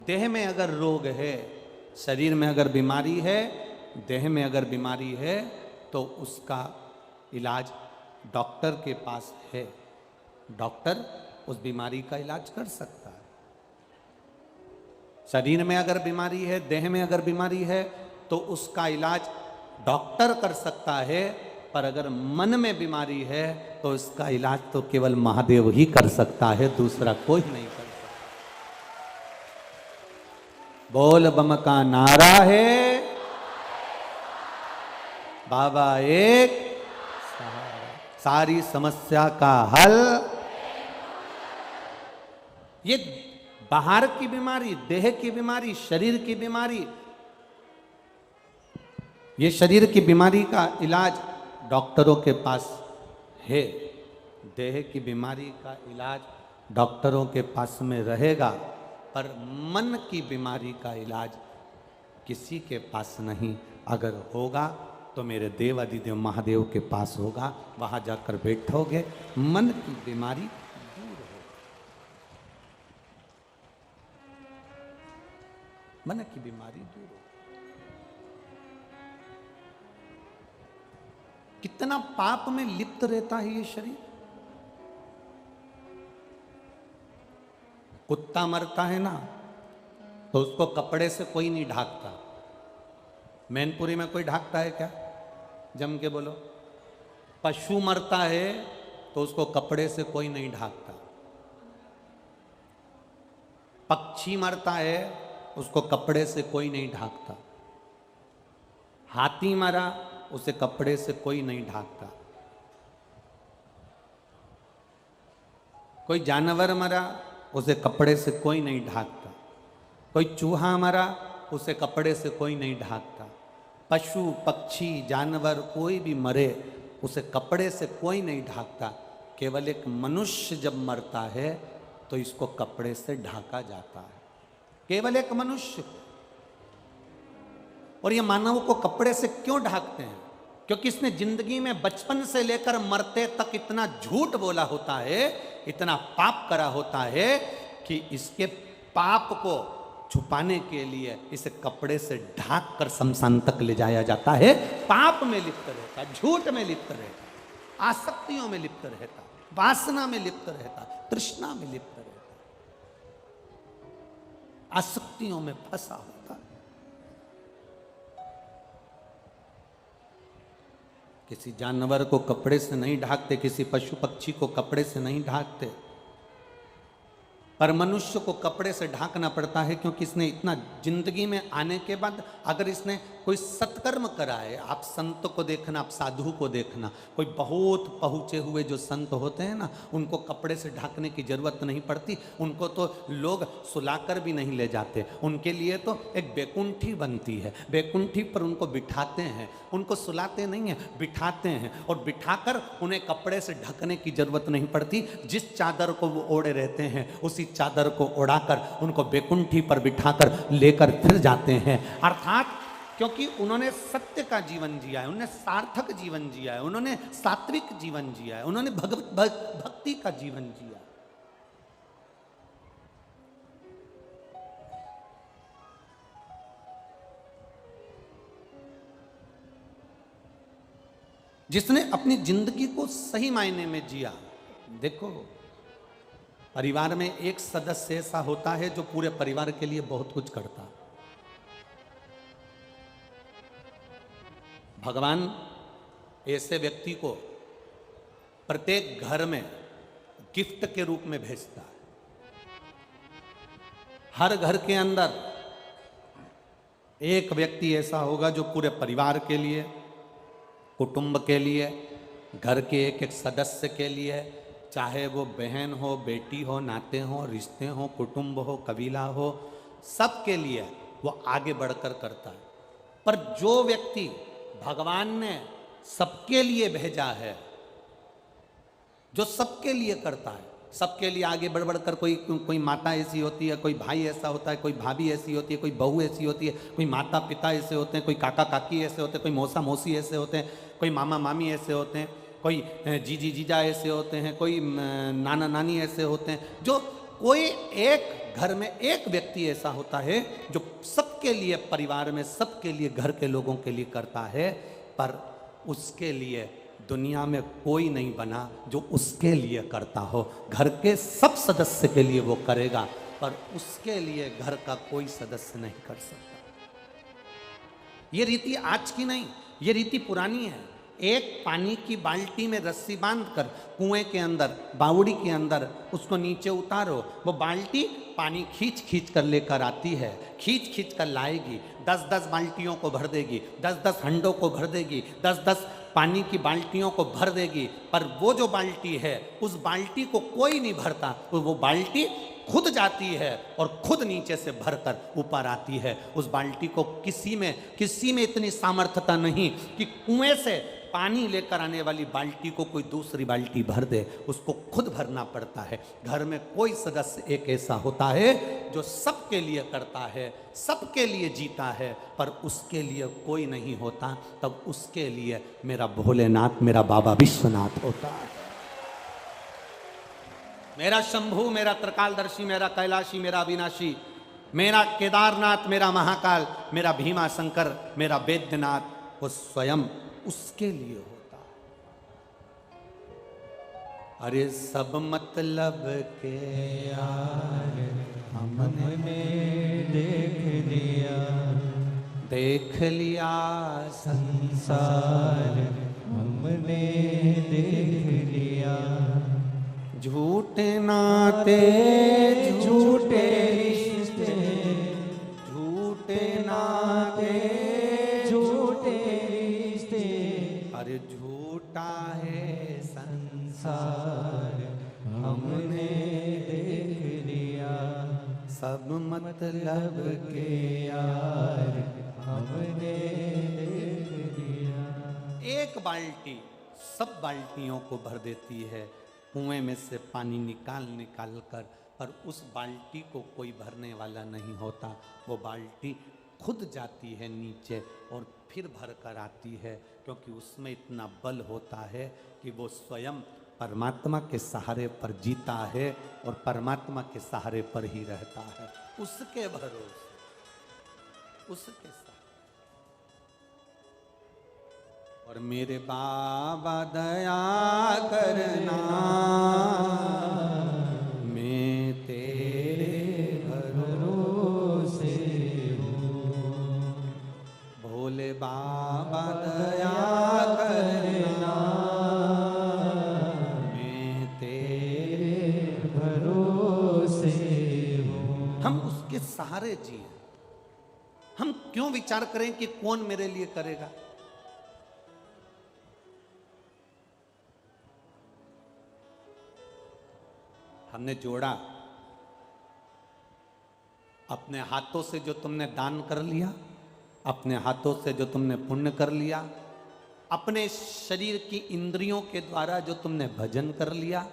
देह में अगर रोग है, शरीर में अगर बीमारी है, देह में अगर बीमारी है तो उसका इलाज डॉक्टर के पास है। डॉक्टर उस बीमारी का इलाज कर सकता है। शरीर में अगर बीमारी है, देह में अगर बीमारी है तो उसका इलाज डॉक्टर कर सकता है। पर अगर मन में बीमारी है तो इसका इलाज तो केवल महादेव ही कर सकता है, दूसरा कोई नहीं कर सकता। बोल बम का नारा है, बाबा एक सहारा, सारी समस्या का हल। ये बाहर की बीमारी, देह की बीमारी, शरीर की बीमारी, ये शरीर की बीमारी का इलाज डॉक्टरों के पास है। देह की बीमारी का इलाज डॉक्टरों के पास में रहेगा, पर मन की बीमारी का इलाज किसी के पास नहीं। अगर होगा तो मेरे देव अधिदेव महादेव के पास होगा। वहां जाकर बैठोगे, मन की बीमारी दूर होगी। मन की बीमारी दूर होगी। कितना पाप में लिप्त रहता है ये शरीर। कुत्ता मरता है ना तो उसको कपड़े से कोई नहीं ढाकता। मैनपुरी में कोई ढाकता है क्या? जम के बोलो। पशु मरता है तो उसको कपड़े से कोई नहीं ढाकता। पक्षी मरता है उसको कपड़े से कोई नहीं ढाकता। हाथी मरा उसे कपड़े से कोई नहीं ढाकता। कोई जानवर मरा उसे कपड़े से कोई नहीं ढाकता। कोई चूहा मरा उसे कपड़े से कोई नहीं ढाकता। पशु पक्षी जानवर कोई भी मरे उसे कपड़े से कोई नहीं ढाकता। केवल एक मनुष्य जब मरता है तो इसको कपड़े से ढाका जाता है। केवल एक मनुष्य। और ये मानव को कपड़े से क्यों ढाकते हैं? क्योंकि इसने जिंदगी में बचपन से लेकर मरते तक इतना झूठ बोला होता है, इतना पाप करा होता है कि इसके पाप को छुपाने के लिए इसे कपड़े से ढाक कर शमशान तक ले जाया जाता है। पाप में लिप्त रहता, झूठ में लिप्त रहता, आसक्तियों में लिप्त रहता, वासना में लिप्त रहता, तृष्णा में लिप्त रहता, आसक्तियों में फंसा होता। किसी जानवर को कपड़े से नहीं ढाकते, किसी पशु पक्षी को कपड़े से नहीं ढाकते, पर मनुष्य को कपड़े से ढाकना पड़ता है। क्योंकि इसने इतना जिंदगी में आने के बाद अगर इसने कोई सत्कर्म करा है, आप संत को देखना, आप साधु को देखना, कोई बहुत पहुँचे हुए जो संत होते हैं ना, उनको कपड़े से ढाकने की जरूरत नहीं पड़ती। उनको तो लोग सुलाकर भी नहीं ले जाते। उनके लिए तो एक बैकुंठी बनती है, बैकुंठी पर उनको बिठाते हैं। उनको सुलाते नहीं हैं, बिठाते हैं, और बिठाकर उन्हें कपड़े से ढकने की जरूरत नहीं पड़ती। जिस चादर को वो ओढ़े रहते हैं उसी चादर को ओढ़ाकर उनको बैकुंठी पर बिठाकर लेकर फिर जाते हैं। अर्थात क्योंकि उन्होंने सत्य का जीवन जिया है, उन्होंने सार्थक जीवन जिया है, उन्होंने सात्विक जीवन जिया है, उन्होंने भक्ति का जीवन जिया है। जिसने अपनी जिंदगी को सही मायने में जिया। देखो, परिवार में एक सदस्य ऐसा होता है जो पूरे परिवार के लिए बहुत कुछ करता। भगवान ऐसे व्यक्ति को प्रत्येक घर में गिफ्ट के रूप में भेजता है। हर घर के अंदर एक व्यक्ति ऐसा होगा जो पूरे परिवार के लिए, कुटुंब के लिए, घर के एक एक सदस्य के लिए, चाहे वो बहन हो, बेटी हो, नाते हो, रिश्ते हो, कुटुंब हो, कबीला हो, सबके लिए वो आगे बढ़कर करता है। पर जो व्यक्ति भगवान ने सबके लिए भेजा है, जो सबके लिए करता है, सबके लिए आगे बढ़ बढ़कर, कोई माता ऐसी होती है, कोई भाई ऐसा होता है, कोई भाभी ऐसी होती है, कोई बहू ऐसी होती है, कोई माता पिता ऐसे होते हैं, कोई काका काकी ऐसे होते हैं, कोई मौसा मौसी ऐसे होते हैं, कोई मामा मामी ऐसे होते हैं, कोई जीजी जीजा ऐसे होते हैं, कोई नाना नानी ऐसे होते हैं। जो कोई एक घर में एक व्यक्ति ऐसा होता है जो सबके लिए, परिवार में सबके लिए, घर के लोगों के लिए करता है, पर उसके लिए दुनिया में कोई नहीं बना जो उसके लिए करता हो। घर के सब सदस्य के लिए वो करेगा, पर उसके लिए घर का कोई सदस्य नहीं कर सकता। ये रीति आज की नहीं, ये रीति पुरानी है। एक पानी की बाल्टी में रस्सी बांधकर कुएं के अंदर, बावड़ी के अंदर उसको नीचे उतारो, वो बाल्टी पानी खींच खींच कर लेकर आती है, खींच खींच कर लाएगी, 10-10 बाल्टियों को भर देगी, 10-10 हंडों को भर देगी, 10-10 पानी की बाल्टियों को भर देगी। पर वो जो बाल्टी है, उस बाल्टी को कोई नहीं भरता, वो बाल्टी खुद जाती है और खुद नीचे से भरकर ऊपर आती है। उस बाल्टी को किसी में इतनी सामर्थ्यता नहीं कि कुएं से पानी लेकर आने वाली बाल्टी को कोई दूसरी बाल्टी भर दे, उसको खुद भरना पड़ता है। घर में कोई सदस्य एक ऐसा होता है जो सबके लिए करता है, सबके लिए जीता है, पर उसके लिए कोई नहीं होता, तब उसके लिए मेरा भोलेनाथ, मेरा बाबा विश्वनाथ होता है। मेरा शंभू, मेरा त्रिकालदर्शी, मेरा कैलाशी, मेरा अविनाशी, मेरा केदारनाथ, मेरा महाकाल, मेरा भीमा शंकर, मेरा वैद्यनाथ, वो स्वयं उसके लिए होता। अरे सब मतलब के यार हमने देख लिया संसार हमने देख लिया, झूठे नाते झूठे रिश्ते, झूठे नाते झूठे रिश्ते, अरे झूठा है संसार हमने देख लिया, सब मतलब के यार हमने देख लिया। एक बाल्टी सब बाल्टियों को भर देती है, कुएं में से पानी निकाल कर, पर उस बाल्टी को कोई भरने वाला नहीं होता। वो बाल्टी खुद जाती है नीचे और फिर भर कर आती है, क्योंकि उसमें इतना बल होता है कि वो स्वयं परमात्मा के सहारे पर जीता है और परमात्मा के सहारे पर ही रहता है, उसके भरोसे, उसके साथ। और मेरे बाबा दया करना, मैं तेरे भरोसे हूँ, भोले बाबा दया करना, मैं तेरे भरोसे हूँ। हम उसके सहारे जिए, हम क्यों विचार करें कि कौन मेरे लिए करेगा। हमने जोड़ा, अपने हाथों से जो तुमने दान कर लिया, अपने हाथों से जो तुमने पुण्य कर लिया, अपने शरीर की इंद्रियों के द्वारा जो तुमने भजन कर लिया,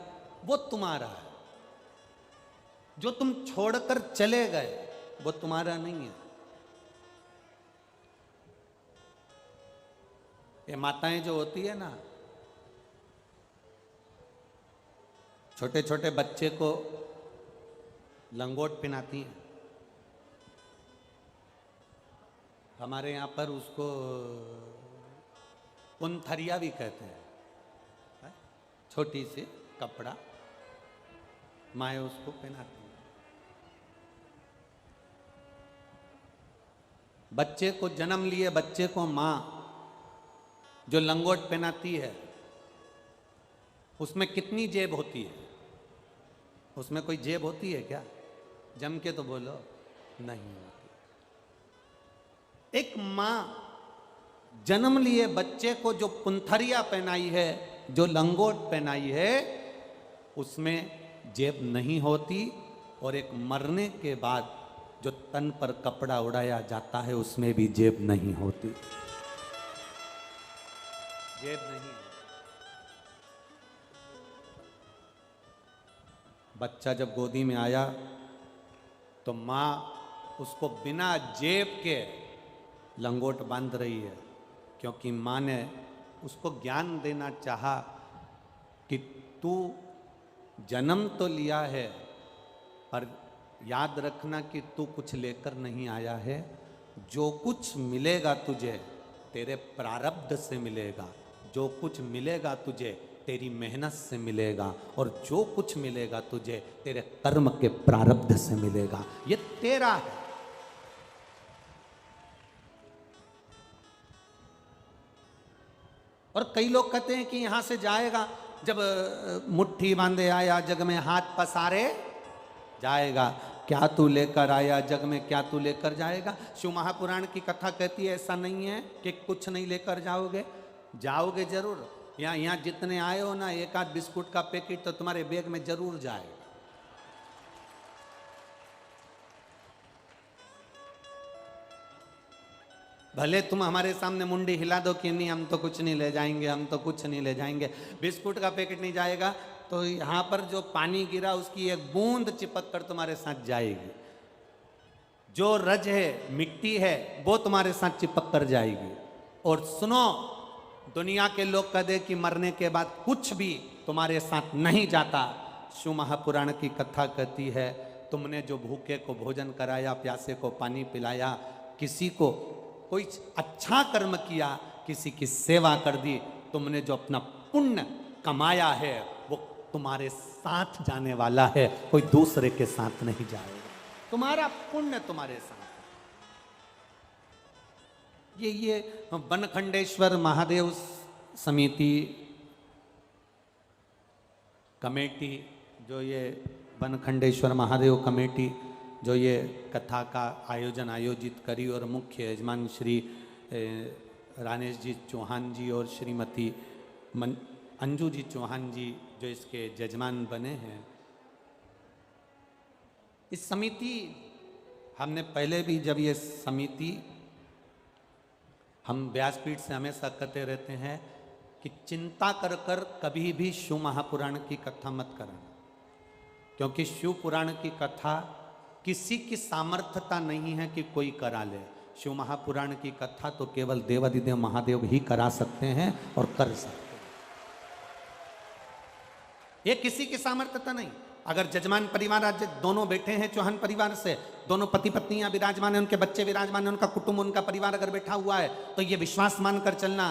वो तुम्हारा है। जो तुम छोड़कर चले गए वो तुम्हारा नहीं है। ये माताएं जो होती है ना, छोटे छोटे बच्चे को लंगोट पहनाती हैं, हमारे यहाँ पर उसको पुंथरिया भी कहते हैं। छोटी सी कपड़ा माँ उसको पहनाती है। बच्चे को जन्म लिए बच्चे को माँ जो लंगोट पहनाती है, उसमें कितनी जेब होती है? उसमें कोई जेब होती है क्या? जम के तो बोलो, नहीं होती। एक माँ जन्म लिए बच्चे को जो पुंथरिया पहनाई है, जो लंगोट पहनाई है, उसमें जेब नहीं होती। और एक मरने के बाद जो तन पर कपड़ा उड़ाया जाता है, उसमें भी जेब नहीं होती। जेब नहीं। बच्चा जब गोदी में आया तो माँ उसको बिना जेब के लंगोट बांध रही है, क्योंकि माँ ने उसको ज्ञान देना चाहा कि तू जन्म तो लिया है, पर याद रखना कि तू कुछ लेकर नहीं आया है। जो कुछ मिलेगा तुझे तेरे प्रारब्ध से मिलेगा, जो कुछ मिलेगा तुझे तेरी मेहनत से मिलेगा, और जो कुछ मिलेगा तुझे तेरे कर्म के प्रारब्ध से मिलेगा। ये तेरा है। और कई लोग कहते हैं कि यहां से जाएगा, जब मुट्ठी बांधे आया जग में हाथ पसारे जाएगा। क्या तू लेकर आया जग में, क्या तू लेकर जाएगा? शिव महापुराण की कथा कहती है ऐसा नहीं है कि कुछ नहीं लेकर जाओगे, जाओगे जरूर। यहाँ जितने आए हो ना, एक आध बिस्कुट का पैकेट तो तुम्हारे बैग में जरूर जाएगा। भले तुम हमारे सामने मुंडी हिला दो कि नहीं हम तो कुछ नहीं ले जाएंगे, हम तो कुछ नहीं ले जाएंगे, बिस्कुट का पैकेट नहीं जाएगा, तो यहाँ पर जो पानी गिरा उसकी एक बूंद चिपक कर तुम्हारे साथ जाएगी। जो रज है, मिट्टी है, वो तुम्हारे साथ चिपक कर जाएगी। और सुनो, दुनिया के लोग कह दे कि मरने के बाद कुछ भी तुम्हारे साथ नहीं जाता। शिव महापुराण की कथा कहती है, तुमने जो भूखे को भोजन कराया, प्यासे को पानी पिलाया, किसी को कोई अच्छा कर्म किया, किसी की सेवा कर दी, तुमने जो अपना पुण्य कमाया है वो तुम्हारे साथ जाने वाला है, कोई दूसरे के साथ नहीं जाएगा। तुम्हारा पुण्य तुम्हारे साथ। ये बनखंडेश्वर महादेव समिति कमेटी, जो ये बनखंडेश्वर महादेव कमेटी जो ये कथा का आयोजन आयोजित करी, और मुख्य यजमान श्री रानेश जी चौहान जी और श्रीमती अंजू जी चौहान जी जो इसके यजमान बने हैं। इस समिति, हमने पहले भी जब ये समिति, हम व्यासपीठ से हमेशा कहते रहते हैं कि चिंता कर कर कभी भी शिव महापुराण की कथा मत करना, क्योंकि शिव पुराण की कथा किसी की सामर्थ्यता नहीं है कि कोई करा ले। शिव महापुराण की कथा तो केवल देवादिदेव महादेव ही करा सकते हैं और कर सकते हैं। ये किसी की सामर्थ्यता नहीं। अगर जजमान परिवार आज दोनों बैठे हैं चौहान परिवार से, दोनों पति पत्नियां विराजमान है, उनके बच्चे विराजमान है, उनका कुटुंब, उनका परिवार अगर बैठा हुआ है, तो ये विश्वास मानकर चलना,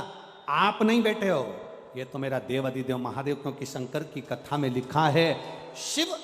आप नहीं बैठे हो, ये तो मेरा देवादिदेव महादेव, क्योंकि शंकर की कथा में लिखा है शिव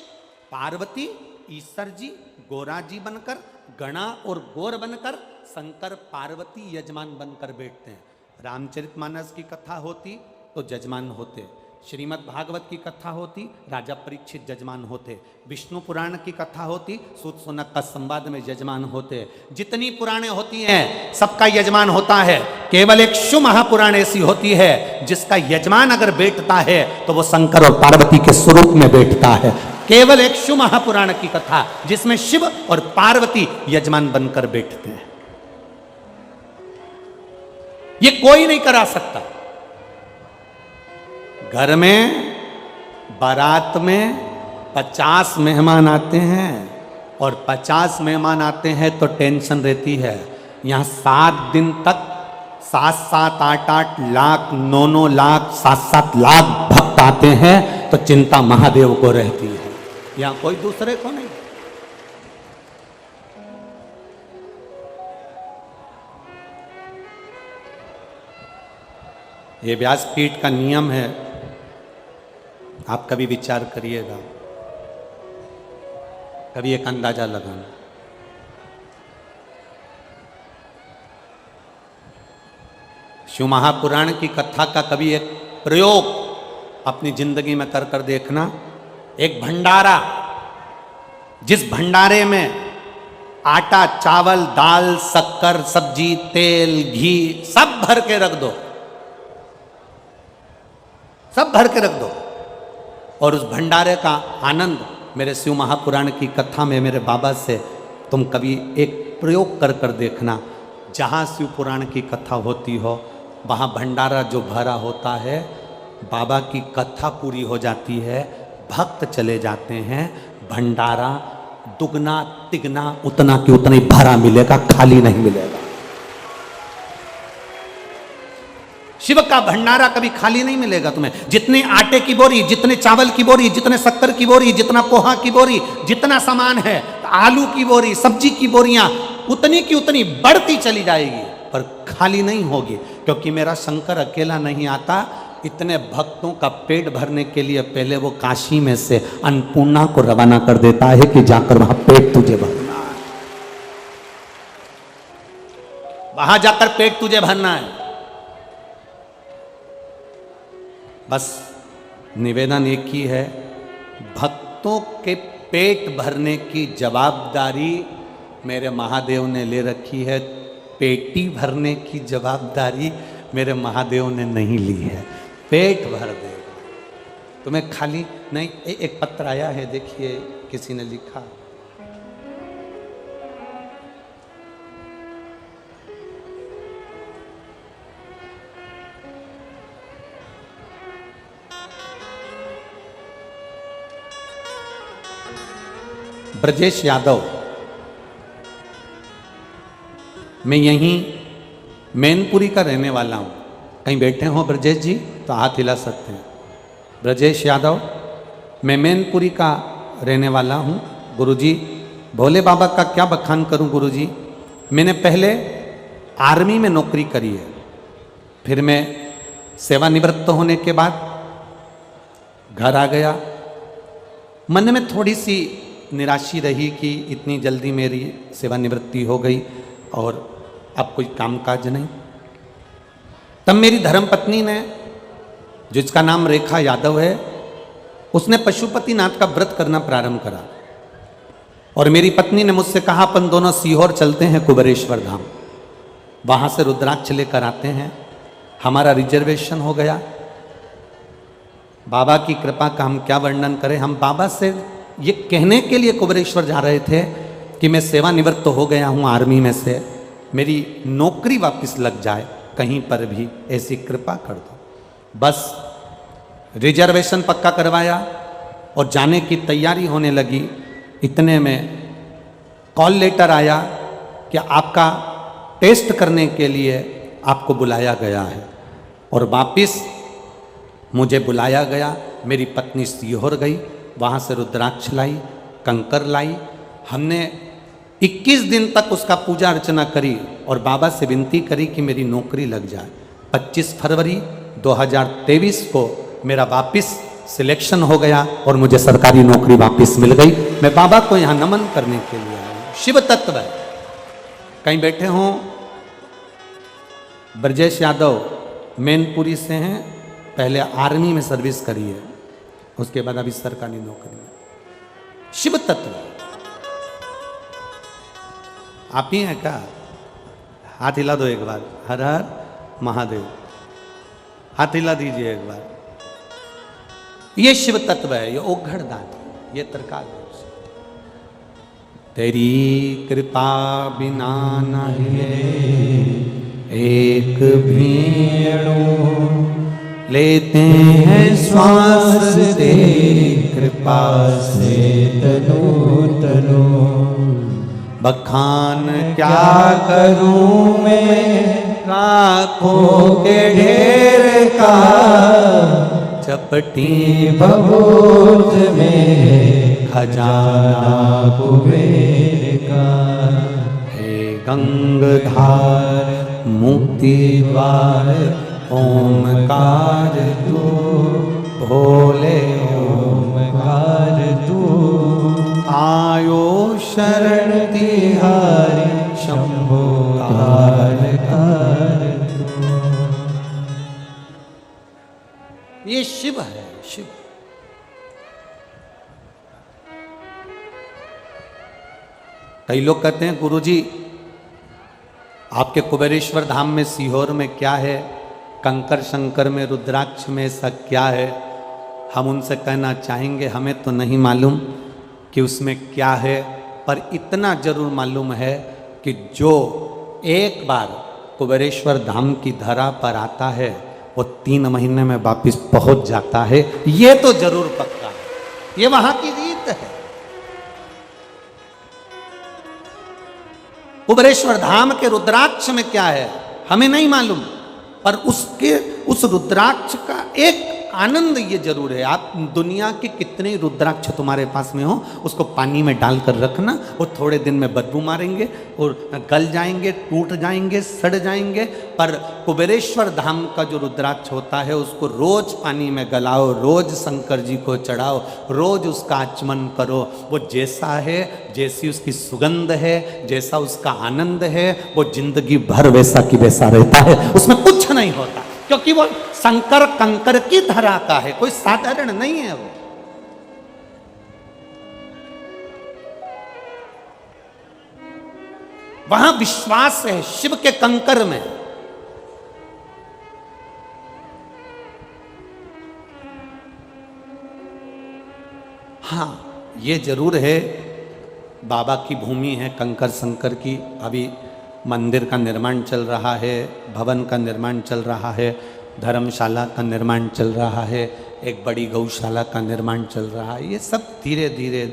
पार्वती ईश्वर जी गोरा जी बनकर, गणा और गौर बनकर शंकर पार्वती यजमान बनकर बैठते हैं। रामचरितमानस की कथा होती तो जजमान होते, श्रीमद् भागवत की कथा होती राजा परीक्षित जजमान होते, विष्णु पुराण की कथा होती सूत सोनक का संवाद में यजमान होते। जितनी पुराणे होती हैं सबका यजमान होता है, केवल एक शिव महापुराण ऐसी होती है जिसका यजमान अगर बैठता है तो वो शंकर और पार्वती के स्वरूप में बैठता है। केवल एक शिव महापुराण की कथा जिसमें शिव और पार्वती यजमान बनकर बैठते हैं। ये कोई नहीं करा सकता। घर में बारात में 50 मेहमान आते हैं, और 50 मेहमान आते हैं तो टेंशन रहती है। यहाँ 7 दिन तक 7-7, 8-8 लाख, 9-9 लाख, 7-7 लाख भक्त आते हैं, तो चिंता महादेव को रहती है, यहाँ कोई दूसरे को नहीं। ये व्यासपीठ का नियम है, आप कभी विचार करिएगा, कभी एक अंदाजा लगाना। शिव महापुराण की कथा का कभी एक प्रयोग अपनी जिंदगी में कर कर देखना। एक भंडारा, जिस भंडारे में आटा, चावल, दाल, शक्कर, सब्जी, तेल, घी सब भर के रख दो, सब भर के रख दो, और उस भंडारे का आनंद मेरे शिव महापुराण की कथा में मेरे बाबा से तुम कभी एक प्रयोग कर कर देखना। जहाँ शिव पुराण की कथा होती हो वहाँ भंडारा जो भरा होता है, बाबा की कथा पूरी हो जाती है, भक्त चले जाते हैं, भंडारा दुगना तिगना उतना कि उतना ही भरा मिलेगा, खाली नहीं मिलेगा। शिव का भंडारा कभी खाली नहीं मिलेगा तुम्हें। जितने आटे की बोरी, जितने चावल की बोरी, जितने शक्कर की बोरी, जितना पोहा की बोरी, जितना सामान है, तो आलू की बोरी, सब्जी की बोरियां उतनी की उतनी बढ़ती चली जाएगी, पर खाली नहीं होगी, क्योंकि मेरा शंकर अकेला नहीं आता। इतने भक्तों का पेट भरने के लिए पहले वो काशी में से अन्नपूर्णा को रवाना कर देता है कि जाकर वहां पेट तुझे भरना है, वहां जाकर पेट तुझे भरना है। बस निवेदन एक ही है, भक्तों के पेट भरने की जवाबदारी मेरे महादेव ने ले रखी है, पेटी भरने की जवाबदारी मेरे महादेव ने नहीं ली है। पेट भर देगा, तुम्हें खाली नहीं। एक पत्र आया है, देखिए किसी ने लिखा, ब्रजेश यादव, मैं यहीं मैनपुरी का रहने वाला हूं। कहीं बैठे हो ब्रजेश जी तो हाथ हिला सकते हैं। ब्रजेश यादव, मैं मैनपुरी का रहने वाला हूं। गुरुजी, भोले बाबा का क्या बखान करूं गुरुजी। मैंने पहले आर्मी में नौकरी करी है, फिर मैं सेवानिवृत्त होने के बाद घर आ गया। मन में थोड़ी सी निराशी रही कि इतनी जल्दी मेरी सेवानिवृत्ति हो गई और अब कोई कामकाज नहीं। तब मेरी धर्मपत्नी ने, जिसका नाम रेखा यादव है, उसने पशुपतिनाथ का व्रत करना प्रारंभ करा और मेरी पत्नी ने मुझसे कहा अपन दोनों सीहोर चलते हैं कुबेरेश्वर धाम, वहां से रुद्राक्ष लेकर आते हैं। हमारा रिजर्वेशन हो गया। बाबा की कृपा का हम क्या वर्णन करें। हम बाबा से ये कहने के लिए कुबेरेश्वर जा रहे थे कि मैं सेवानिवृत्त हो गया हूँ आर्मी में से, मेरी नौकरी वापस लग जाए कहीं पर भी, ऐसी कृपा कर दो। बस रिजर्वेशन पक्का करवाया और जाने की तैयारी होने लगी। इतने में कॉल लेटर आया कि आपका टेस्ट करने के लिए आपको बुलाया गया है, और वापस मुझे बुलाया गया। मेरी पत्नी सीहोर गई, वहाँ से रुद्राक्ष लाई, कंकर लाई। हमने 21 दिन तक उसका पूजा अर्चना करी और बाबा से विनती करी कि मेरी नौकरी लग जाए। 25 फरवरी 2023 को मेरा वापस सिलेक्शन हो गया और मुझे सरकारी नौकरी वापस मिल गई। मैं बाबा को यहाँ नमन करने के लिए आया हूँ। शिव तत्व है। कहीं बैठे हों, ब्रजेश यादव मैनपुरी से हैं, पहले आर्मी में सर्विस करी है, उसके बाद अभी सरकारी नौकरी में। शिव तत्व आप ही हैं क्या? हाथ हिला दो एक बार। हर हर महादेव, हाथ हिला दीजिए एक बार। ये शिव तत्व है, ये ओघड़ दान, ये तरकाल। तेरी कृपा बिना नहीं एक भी लेते हैं श्वास, तेरी कृपा से तनो तनो। बखान क्या करूं मैं लाखों के ढेर का, चपटी भभूत में खजाना कुबेर का। हे गंगाधार मुक्ति द्वार ओमकार तू, भोले ओमकार तू। आयो शरण तिहारी शंभो कार तू। ये शिव है, शिव। कई लोग कहते हैं गुरुजी आपके कुबेरेश्वर धाम में सीहोर में क्या है, कंकर शंकर में रुद्राक्ष में ऐसा क्या है। हम उनसे कहना चाहेंगे हमें तो नहीं मालूम कि उसमें क्या है, पर इतना जरूर मालूम है कि जो एक बार कुबेरेश्वर धाम की धरा पर आता है वो 3 महीने में वापिस पहुंच जाता है। ये तो जरूर पक्का है, ये वहां की रीत है। कुबेरेश्वर धाम के रुद्राक्ष में क्या है हमें नहीं मालूम, पर उसके उस रुद्राक्ष का एक आनंद ये जरूर है, आप दुनिया के कितने रुद्राक्ष तुम्हारे पास में हो, उसको पानी में डालकर रखना, वो थोड़े दिन में बदबू मारेंगे और गल जाएंगे, टूट जाएंगे, सड़ जाएंगे। पर कुबेरेश्वर धाम का जो रुद्राक्ष होता है उसको रोज पानी में गलाओ, रोज शंकर जी को चढ़ाओ, रोज उसका आचमन करो। वो जैसा है, जैसी उसकी सुगंध है, जैसा उसका आनंद है, वो जिंदगी भर वैसा की वैसा रहता है, उसमें कुछ नहीं होता, क्योंकि वो शंकर कंकर की धरा का है, कोई साधारण नहीं है वो। वहां विश्वास है शिव के कंकर में। हाँ, ये जरूर है, बाबा की भूमि है कंकर शंकर की। अभी मंदिर का निर्माण चल रहा है, भवन का निर्माण चल रहा है, धर्मशाला का निर्माण चल रहा है, एक बड़ी गौशाला का निर्माण चल रहा है। ये सब धीरे धीरे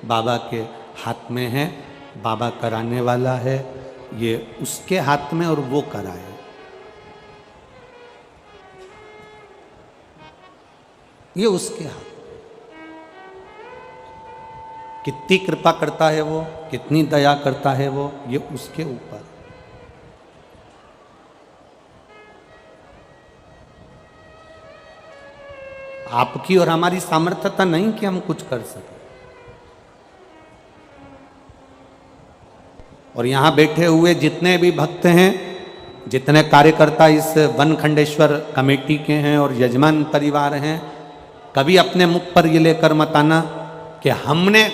बाबा के हाथ में है, बाबा कराने वाला है, ये उसके हाथ में और वो कराए। ये उसके हाथ, कितनी कृपा करता है वो, कितनी दया करता है वो, ये उसके ऊपर। आपकी और हमारी सामर्थ्यता नहीं कि हम कुछ कर सके। और यहां बैठे हुए जितने भी भक्त हैं, जितने कार्यकर्ता इस वनखंडेश्वर कमेटी के हैं और यजमान परिवार हैं, कभी अपने मुख पर ये लेकर मत आना कि हमने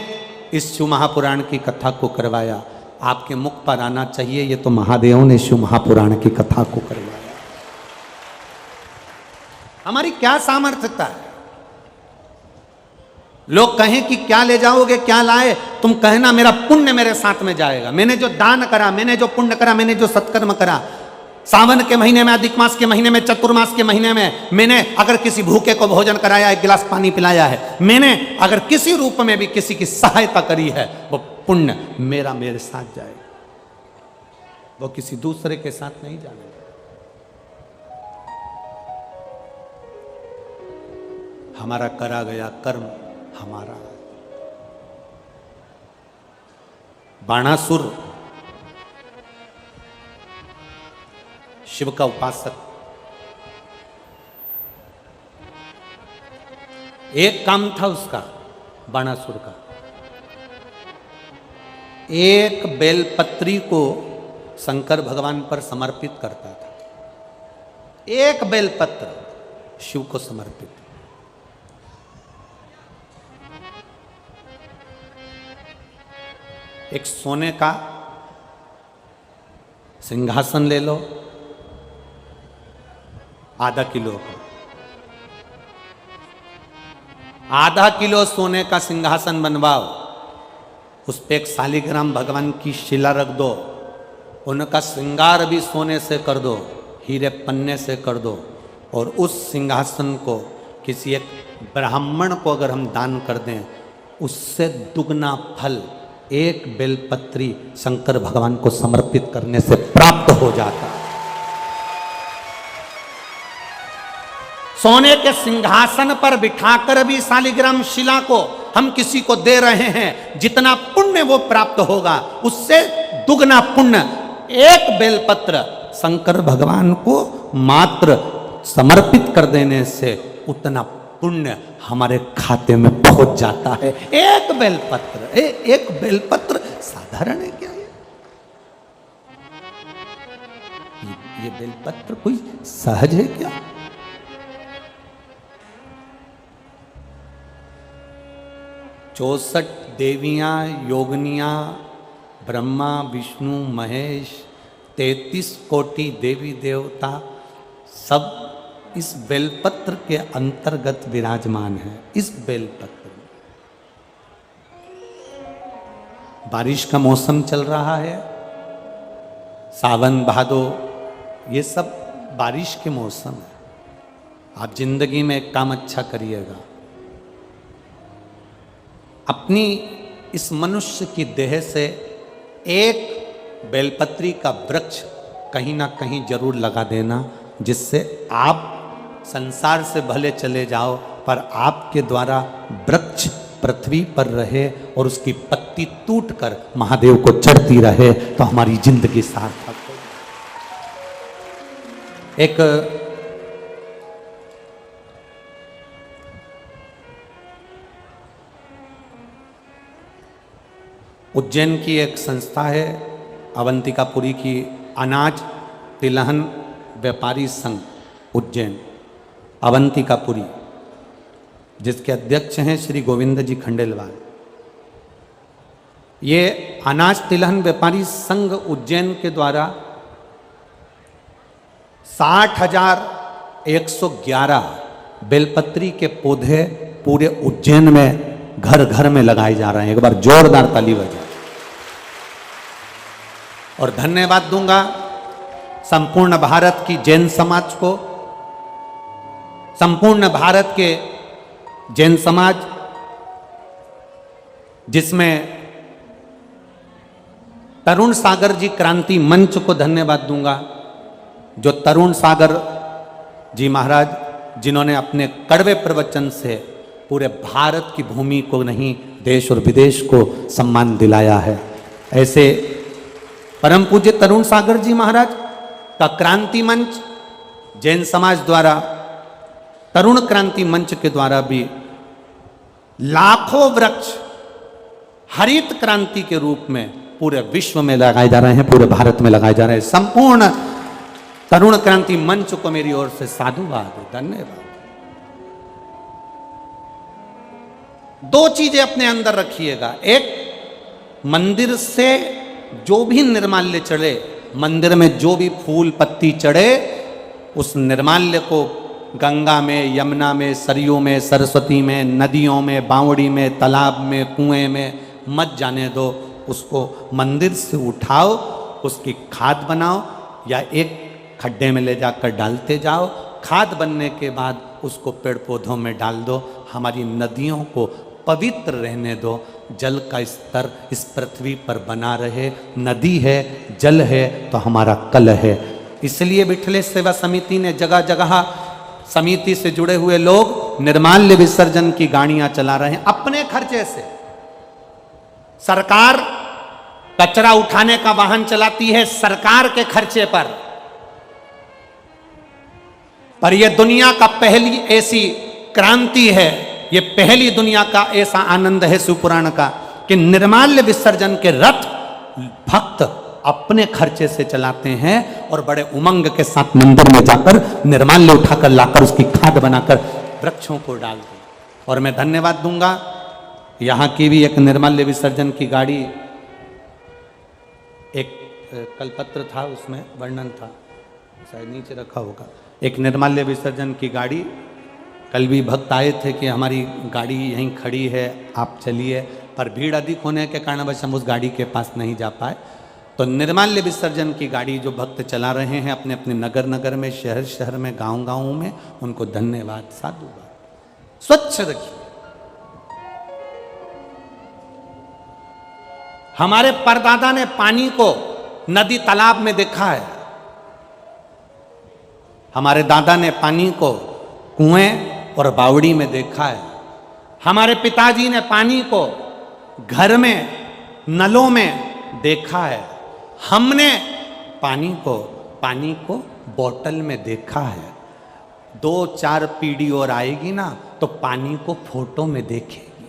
इस शिव महापुराण की कथा को करवाया। आपके मुख पर आना चाहिए ये तो महादेव ने शिव महापुराण की कथा को करवाया। हमारी क्या सामर्थ्यता है? लोग कहें कि क्या ले जाओगे, क्या लाए, तुम कहना मेरा पुण्य मेरे साथ में जाएगा। मैंने जो दान करा, मैंने जो पुण्य करा, मैंने जो सत्कर्म करा, सावन के महीने में, अधिक मास के महीने में, चतुर्मास के महीने में मैंने अगर किसी भूखे को भोजन कराया, एक गिलास पानी पिलाया है, मैंने अगर किसी रूप में भी किसी की सहायता करी है, वो पुण्य मेरा मेरे साथ जाएगा, वो किसी दूसरे के साथ नहीं जाएगा। हमारा करा गया कर्म हमारा। बाणासुर शिव का उपासक, एक काम था उसका, बाणासुर का, एक बेलपत्री को शंकर भगवान पर समर्पित करता था। एक बेलपत्र शिव को समर्पित। एक सोने का सिंहासन ले लो, आधा किलो का, आधा किलो सोने का सिंहासन बनवाओ, उस पे एक शालिग्राम भगवान की शिला रख दो, उनका श्रृंगार भी सोने से कर दो, हीरे पन्ने से कर दो, और उस सिंहासन को किसी एक ब्राह्मण को अगर हम दान कर दें, उससे दुगना फल एक बेलपत्री शंकर भगवान को समर्पित करने से प्राप्त हो जाता। सोने के सिंहासन पर बिठाकर भी शालिग्राम शिला को हम किसी को दे रहे हैं, जितना पुण्य वो प्राप्त होगा उससे दुगना पुण्य एक बेलपत्र शंकर भगवान को मात्र समर्पित कर देने से उतना पुण्य हमारे खाते में पहुंच जाता है। एक बेलपत्र, एक बेलपत्र साधारण है क्या? ये बेलपत्र कोई सहज है क्या? चौसठ देवियां योगनियां, ब्रह्मा विष्णु महेश, 33 कोटि देवी देवता सब इस बेलपत्र के अंतर्गत विराजमान है। इस बेलपत्र में बारिश का मौसम चल रहा है, सावन भादो, ये सब बारिश के मौसम है। आप जिंदगी में एक काम अच्छा करिएगा, अपनी इस मनुष्य की देह से एक बेलपत्री का वृक्ष कहीं ना कहीं जरूर लगा देना, जिससे आप संसार से भले चले जाओ, पर आपके द्वारा वृक्ष पृथ्वी पर रहे और उसकी पत्ती टूटकर महादेव को चढ़ती रहे तो हमारी जिंदगी सार्थक हो। एक उज्जैन की एक संस्था है अवंतिकापुरी की, अनाज तिलहन व्यापारी संघ उज्जैन अवंतिकापुरी, जिसके अध्यक्ष हैं श्री गोविंद जी खंडेलवाल। ये अनाज तिलहन व्यापारी संघ उज्जैन के द्वारा 60,111 बेलपत्री के पौधे पूरे उज्जैन में घर घर में लगाए जा रहे हैं। एक बार जोरदार ताली बजाएं। और धन्यवाद दूंगा संपूर्ण भारत की जैन समाज को, संपूर्ण भारत के जैन समाज जिसमें तरुण सागर जी क्रांति मंच को धन्यवाद दूंगा, जो तरुण सागर जी महाराज जिन्होंने अपने कड़वे प्रवचन से पूरे भारत की भूमि को नहीं देश और विदेश को सम्मान दिलाया है। ऐसे परम पूज्य तरुण सागर जी महाराज का क्रांति मंच जैन समाज द्वारा, तरुण क्रांति मंच के द्वारा भी लाखों वृक्ष हरित क्रांति के रूप में पूरे विश्व में लगाए जा रहे हैं, पूरे भारत में लगाए जा रहे हैं। संपूर्ण तरुण क्रांति मंच को मेरी ओर से साधुवाद, धन्यवाद। दो चीजें अपने अंदर रखिएगा। एक, मंदिर से जो भी निर्माल्य चढ़े, मंदिर में जो भी फूल पत्ती चढ़े, उस निर्माल्य को गंगा में, यमुना में, सरयू में, सरस्वती में, नदियों में, बावड़ी में, तालाब में, कुएं में मत जाने दो। उसको मंदिर से उठाओ, उसकी खाद बनाओ या एक खड्डे में ले जाकर डालते जाओ। खाद बनने के बाद उसको पेड़ पौधों में डाल दो। हमारी नदियों को पवित्र रहने दो, जल का स्तर इस पृथ्वी पर बना रहे। नदी है, जल है तो हमारा कल है। इसलिए विठलेश सेवा समिति ने जगह जगह, समिति से जुड़े हुए लोग निर्माल्य विसर्जन की गाड़ियां चला रहे हैं अपने खर्चे से। सरकार कचरा उठाने का वाहन चलाती है सरकार के खर्चे पर यह दुनिया का पहली ऐसी क्रांति है, ये पहली दुनिया का ऐसा आनंद है शिवपुराण का कि निर्माल्य विसर्जन के रथ भक्त अपने खर्चे से चलाते हैं और बड़े उमंग के साथ मंदिर में जाकर निर्माल्य उठाकर लाकर उसकी खाद बनाकर वृक्षों को डाल दें। और मैं धन्यवाद दूंगा यहाँ की भी एक निर्माल्य विसर्जन की गाड़ी, एक कलपत्र था उसमें वर्णन था, शायद नीचे रखा होगा, एक निर्माल्य विसर्जन की गाड़ी। कल भी भक्त आए थे कि हमारी गाड़ी यहीं खड़ी है, आप चलिए, पर भीड़ अधिक होने के कारणवश हम उस गाड़ी के पास नहीं जा पाए। तो निर्माल्य विसर्जन की गाड़ी जो भक्त चला रहे हैं अपने अपने नगर नगर में, शहर शहर में, गांव गांव में, उनको धन्यवाद, साधुवाद। स्वच्छ रखिए। हमारे परदादा ने पानी को नदी तालाब में देखा है, हमारे दादा ने पानी को कुएं और बावड़ी में देखा है, हमारे पिताजी ने पानी को घर में नलों में देखा है, हमने पानी को बोतल में देखा है। 2-4 पीढ़ी और आएगी ना तो पानी को फोटो में देखेगी,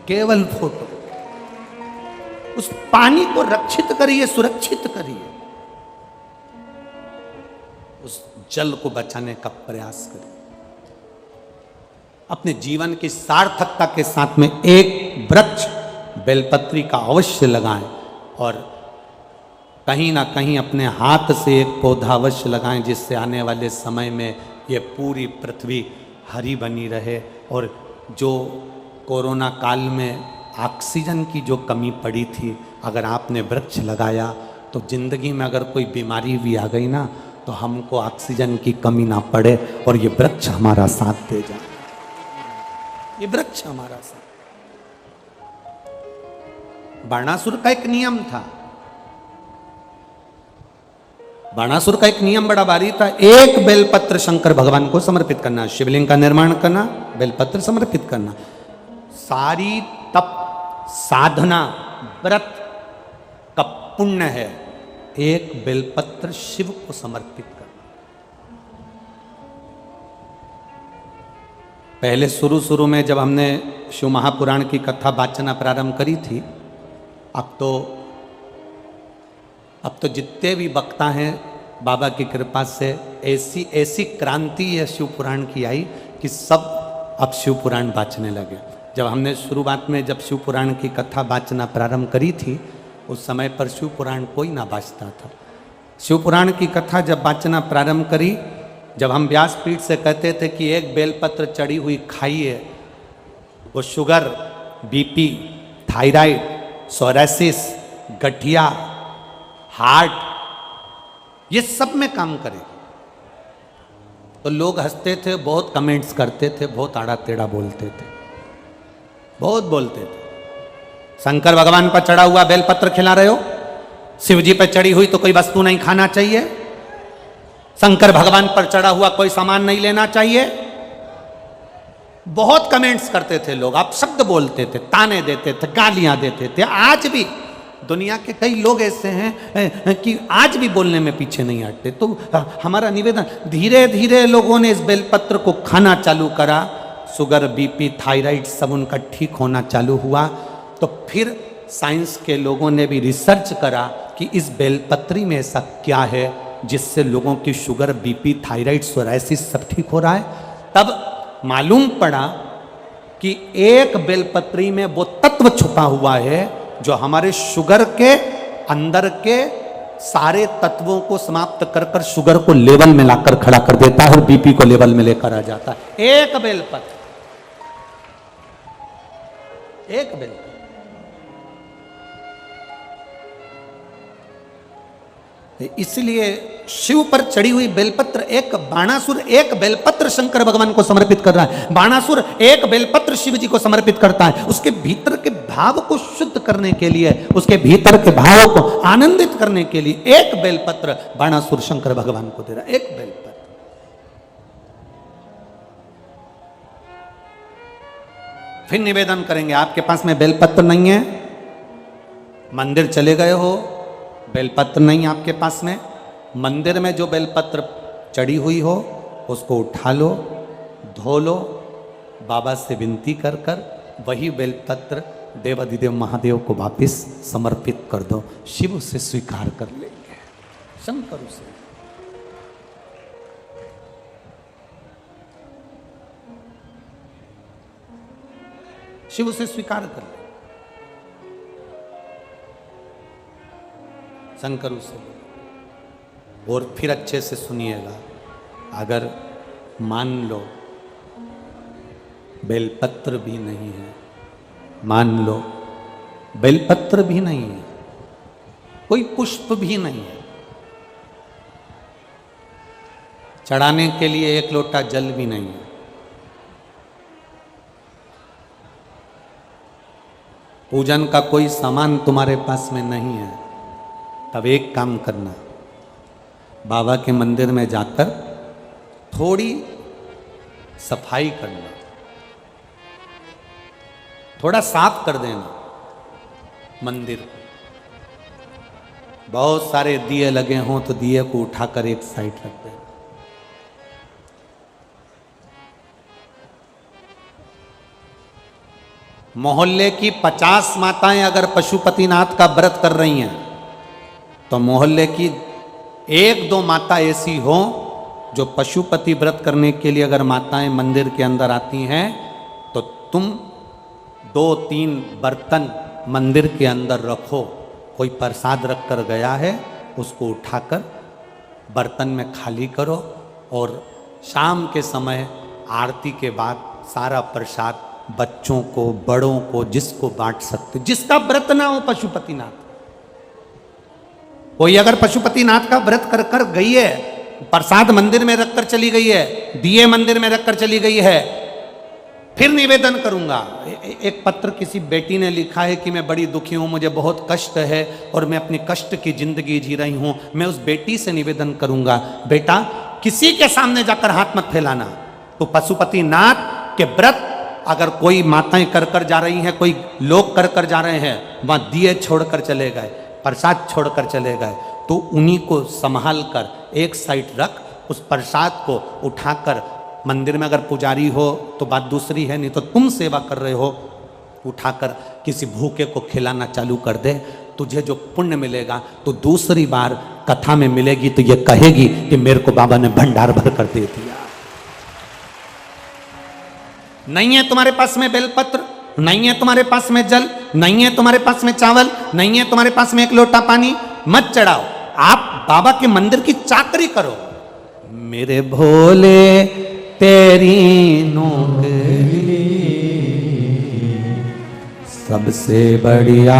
केवल फोटो। उस पानी को रक्षित करिए, सुरक्षित करिए, उस जल को बचाने का प्रयास करिए। अपने जीवन की सार्थकता के साथ में एक वृक्ष बेलपत्री का अवश्य लगाएं और कहीं ना कहीं अपने हाथ से एक पौधा अवश्य लगाएं, जिससे आने वाले समय में ये पूरी पृथ्वी हरी बनी रहे। और जो कोरोना काल में ऑक्सीजन की जो कमी पड़ी थी, अगर आपने वृक्ष लगाया तो जिंदगी में अगर कोई बीमारी भी आ गई ना तो हमको ऑक्सीजन की कमी ना पड़े और ये वृक्ष हमारा साथ दे जाए, ये वृक्ष हमारा साथ। बाणासुर का एक नियम था, बाणासुर का एक नियम बड़ा भारी था, एक बेलपत्र शंकर भगवान को समर्पित करना, शिवलिंग का निर्माण करना, बेलपत्र समर्पित करना। सारी तप साधना व्रत का पुण्य है एक बेलपत्र शिव को समर्पित करना। पहले शुरू में जब हमने शिव महापुराण की कथा वाचना प्रारंभ करी थी, अब तो जितने भी वक्ता हैं बाबा की कृपा से ऐसी क्रांति है शिव पुराण की आई कि सब अब शिव पुराण वाचने लगे। जब हमने शुरुआत में जब शिव पुराण की कथा वाचना प्रारंभ करी थी, उस समय पर शिव पुराण कोई ना वाचता था। शिव पुराण की कथा जब वाचना प्रारंभ करी, जब हम व्यासपीठ से कहते थे कि एक बेलपत्र चढ़ी हुई खाइए, वो शुगर, बीपी, थायराइड, सोरासिस, गठिया, हार्ट, ये सब में काम करे। तो लोग हंसते थे, बहुत कमेंट्स करते थे, बहुत आड़ा टेढ़ा बोलते थे, बहुत बोलते थे। शंकर भगवान पर चढ़ा हुआ बेलपत्र खिला रहे हो, शिव जी पर चढ़ी हुई तो कोई वस्तु नहीं खाना चाहिए, शंकर भगवान पर चढ़ा हुआ कोई सामान नहीं लेना चाहिए। बहुत कमेंट्स करते थे लोग, आप शब्द बोलते थे, ताने देते थे, गालियां देते थे। आज भी दुनिया के कई लोग ऐसे हैं कि आज भी बोलने में पीछे नहीं हटते। तो हमारा निवेदन, धीरे धीरे लोगों ने इस बेलपत्र को खाना चालू करा, शुगर, बीपी, थायराइड सब उनका ठीक होना चालू हुआ। तो फिर साइंस के लोगों ने भी रिसर्च करा कि इस बेलपत्री में ऐसा क्या है जिससे लोगों की शुगर, बीपी, थायराइड, सोराइसिस सब ठीक हो रहा है। तब मालूम पड़ा कि एक बेलपत्री में वो तत्व छुपा हुआ है जो हमारे शुगर के अंदर के सारे तत्वों को समाप्त कर कर शुगर को लेवल में लाकर खड़ा कर देता है और बीपी को लेवल में लेकर आ जाता है। एक बेलपत्र, एक बेलपत्र। इसलिए शिव पर चढ़ी हुई बेलपत्र, एक बाणासुर एक बेलपत्र शंकर भगवान को समर्पित कर रहा है, बाणासुर एक बेलपत्र शिव जी को समर्पित करता है। उसके भीतर के भाव को शुद्ध करने के लिए, उसके भीतर के भाव को आनंदित करने के लिए एक बेलपत्र बाणासुर शंकर भगवान को दे रहा है, एक बेलपत्र। फिर निवेदन करेंगे, आपके पास में बेलपत्र नहीं है, मंदिर चले गए हो, बेलपत्र नहीं आपके पास में, मंदिर में जो बेलपत्र चढ़ी हुई हो उसको उठा लो, धो लो, बाबा से विनती कर कर वही बेलपत्र देवाधिदेव महादेव को वापिस समर्पित कर दो। शिव उसे स्वीकार कर लेंगे, शंकर उसे। शिव उसे स्वीकार कर ले, शंकर उसे। और फिर अच्छे से सुनिएगा, अगर मान लो बेलपत्र भी नहीं है, मान लो बेलपत्र भी नहीं है, कोई पुष्प भी नहीं है, चढ़ाने के लिए एक लोटा जल भी नहीं है, पूजन का कोई सामान तुम्हारे पास में नहीं है, तब एक काम करना, बाबा के मंदिर में जाकर थोड़ी सफाई करना, थोड़ा साफ कर देना मंदिर को। बहुत सारे दिए लगे हों तो दिए को उठाकर एक साइड रख देना। मोहल्ले की 50 माताएं अगर पशुपतिनाथ का व्रत कर रही हैं तो मोहल्ले की 1-2 माता ऐसी हो जो पशुपति व्रत करने के लिए अगर माताएं मंदिर के अंदर आती हैं तो तुम 2-3 बर्तन मंदिर के अंदर रखो। कोई प्रसाद रख कर गया है उसको उठाकर बर्तन में खाली करो और शाम के समय आरती के बाद सारा प्रसाद बच्चों को, बड़ों को, जिसको बांट सकते, जिसका व्रत ना हो पशुपतिनाथ। कोई अगर पशुपतिनाथ का व्रत कर कर गई है, प्रसाद मंदिर में रखकर चली गई है, दिए मंदिर में रखकर चली गई है, फिर निवेदन करूंगा। एक पत्र किसी बेटी ने लिखा है कि मैं बड़ी दुखी हूं, मुझे बहुत कष्ट है और मैं अपनी कष्ट की जिंदगी जी रही हूं। मैं उस बेटी से निवेदन करूंगा, बेटा किसी के सामने जाकर हाथ मत फैलाना। तो पशुपतिनाथ के व्रत अगर कोई माताएं कर कर जा रही हैं, कोई लोग कर कर जा रहे हैं, वहां दिए छोड़कर चले गए, प्रसाद छोड़कर चले गए, तो उन्हीं को संभाल कर एक साइड रख, उस प्रसाद को उठाकर मंदिर में अगर पुजारी हो तो बात दूसरी है, नहीं तो तुम सेवा कर रहे हो, उठाकर किसी भूखे को खिलाना चालू कर दे। तुझे जो पुण्य मिलेगा तो दूसरी बार कथा में मिलेगी तो ये कहेगी कि मेरे को बाबा ने भंडार भर कर दे दिया। नहीं है तुम्हारे पास में बेलपत्र, नहीं है तुम्हारे पास में जल, नहीं है तुम्हारे पास में चावल, नहीं है तुम्हारे पास में एक लोटा पानी, मत चढ़ाओ, आप बाबा के मंदिर की चाकरी करो। मेरे भोले तेरी नौकरी सबसे बढ़िया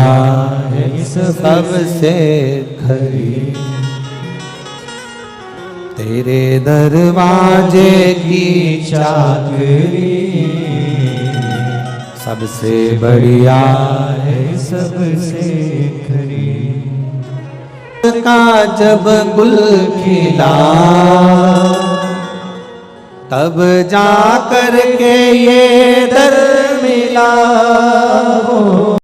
है, सबसे खरी, तेरे दरवाजे की चाकरी सबसे बढ़िया है, सबसे खरी। का जब गुल खिला तब जा कर के ये दर मिला,